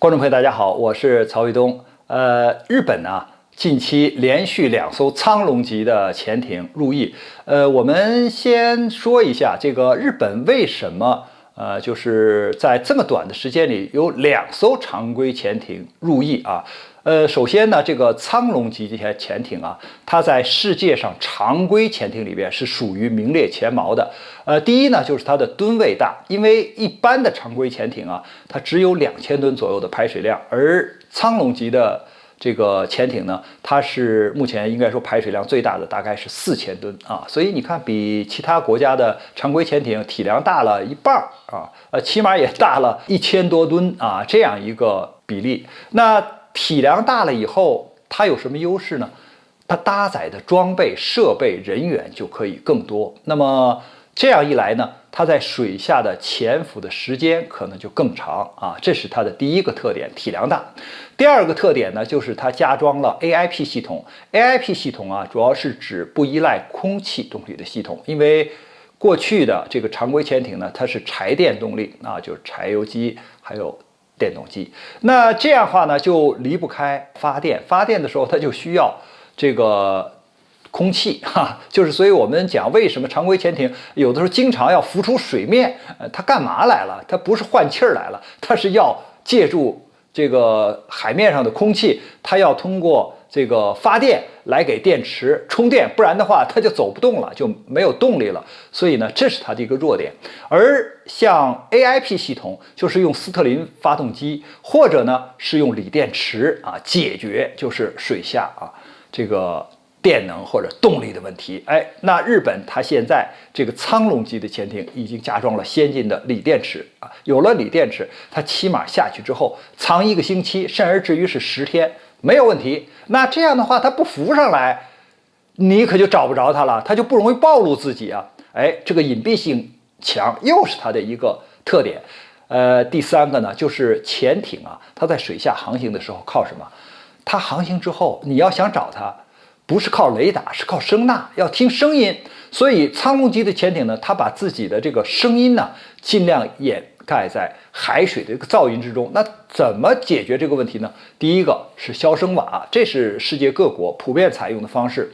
观众朋友，大家好，我是曹卫东。日本呢，近期连续2艘苍龙级的潜艇入役。我们先说一下这个日本为什么就是在这么短的时间里有2艘常规潜艇入役啊。首先呢，这个苍龙级潜艇啊，它在世界上常规潜艇里边是属于名列前茅的。第一呢，就是它的吨位大，因为一般的常规潜艇啊，它只有2000吨左右的排水量，而苍龙级的这个潜艇呢，它是目前应该说排水量最大的，大概是4000吨啊，所以你看比其他国家的常规潜艇体量大了一半啊，起码也大了1000多吨啊，这样一个比例。那体量大了以后，它有什么优势呢？它搭载的装备、设备、人员就可以更多。那么这样一来呢，它在水下的潜伏的时间可能就更长啊，这是它的第一个特点，体量大。第二个特点呢，就是它加装了 AIP 系统。AIP 系统啊，主要是指不依赖空气动力的系统，因为过去的这个常规潜艇呢，它是柴电动力啊，就是柴油机还有电动机。那这样的话呢，就离不开发电。发电的时候，它就需要这个空气就是所以我们讲为什么常规潜艇有的时候经常要浮出水面，它干嘛来了？它不是换气儿来了，它是要借助这个海面上的空气，它要通过这个发电来给电池充电，不然的话它就走不动了，就没有动力了。所以呢，这是它的一个弱点。而像 AIP 系统，就是用斯特林发动机，或者呢是用锂电池啊，解决就是水下这个电能或者动力的问题。那日本它现在这个苍龙级的潜艇已经加装了先进的锂电池啊，有了锂电池，它起码下去之后藏1个星期，甚而至于是10天没有问题。那这样的话，它不浮上来，你可就找不着它了，它就不容易暴露自己啊。这个隐蔽性强，又是它的一个特点。第三个呢，就是潜艇啊，它在水下航行的时候靠什么？它航行之后，你要想找它，不是靠雷达，是靠声呐，要听声音。所以苍龙级的潜艇呢，它把自己的这个声音呢，尽量掩盖在海水的这个噪音之中。那怎么解决这个问题呢？第一个是消声瓦，这是世界各国普遍采用的方式。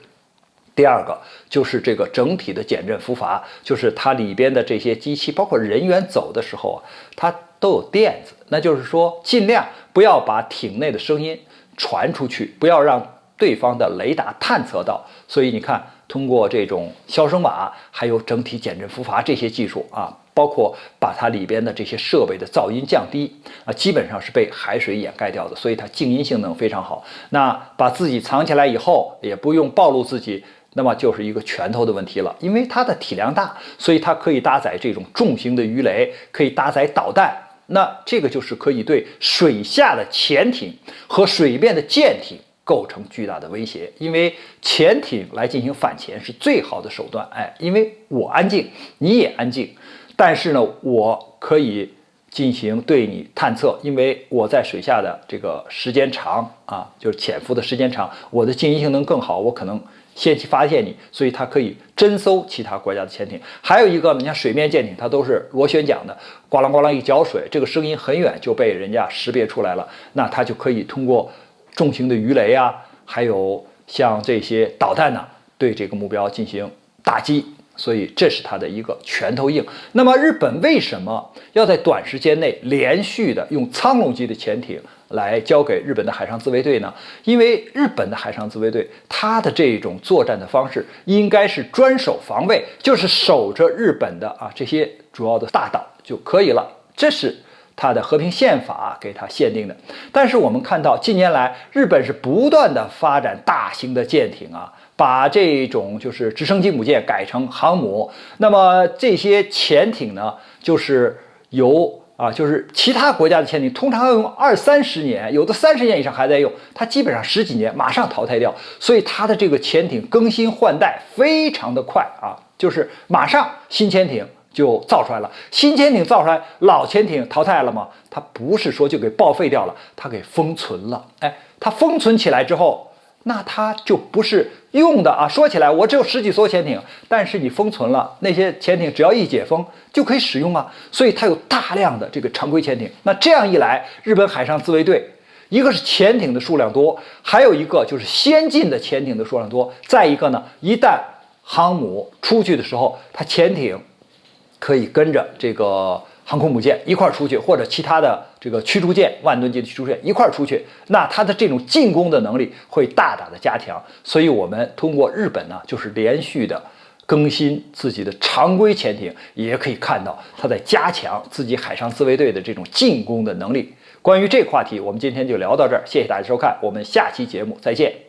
第二个就是这个整体的减震浮筏，就是它里边的这些机器，包括人员走的时候它都有电子，那就是说尽量不要把艇内的声音传出去，不要让对方的雷达探测到。所以你看，通过这种消声瓦，还有整体减震浮筏这些技术包括把它里边的这些设备的噪音降低基本上是被海水掩盖掉的，所以它静音性能非常好。那把自己藏起来以后，也不用暴露自己，那么就是一个拳头的问题了。因为它的体量大，所以它可以搭载这种重型的鱼雷，可以搭载导弹。那这个就是可以对水下的潜艇和水面的舰艇构成巨大的威胁。因为潜艇来进行反潜是最好的手段，因为我安静，你也安静，但是呢，我可以进行对你探测，因为我在水下的这个时间长就是潜伏的时间长，我的静音性能更好，我可能先期发现你，所以它可以侦搜其他国家的潜艇。还有一个，你看水面舰艇，它都是螺旋桨的，咣啷咣啷一搅水，这个声音很远就被人家识别出来了，那它就可以通过重型的鱼雷还有像这些导弹对这个目标进行打击。所以这是它的一个拳头硬。那么日本为什么要在短时间内连续的用苍龙级的潜艇来交给日本的海上自卫队呢？因为日本的海上自卫队它的这种作战的方式应该是专守防卫，就是守着日本的这些主要的大岛就可以了，这是它的和平宪法给它限定的。但是我们看到近年来日本是不断的发展大型的舰艇把这种就是直升机母舰改成航母。那么这些潜艇呢，就是由就是其他国家的潜艇通常要用20-30年，有的30年以上还在用，它基本上10几年马上淘汰掉。所以它的这个潜艇更新换代非常的快就是马上新潜艇就造出来了。新潜艇造出来，老潜艇淘汰了吗？它不是说就给报废掉了，它给封存了。它封存起来之后，那它就不是用的啊。说起来我只有10几艘潜艇，但是你封存了那些潜艇，只要一解封就可以使用啊。所以它有大量的这个常规潜艇。那这样一来，日本海上自卫队一个是潜艇的数量多，还有一个就是先进的潜艇的数量多。再一个呢，一旦航母出去的时候，它潜艇可以跟着这个航空母舰一块出去，或者其他的这个驱逐舰、万吨级的驱逐舰一块出去，那它的这种进攻的能力会大大的加强。所以我们通过日本呢，就是连续的更新自己的常规潜艇，也可以看到它在加强自己海上自卫队的这种进攻的能力。关于这个话题，我们今天就聊到这儿，谢谢大家收看，我们下期节目再见。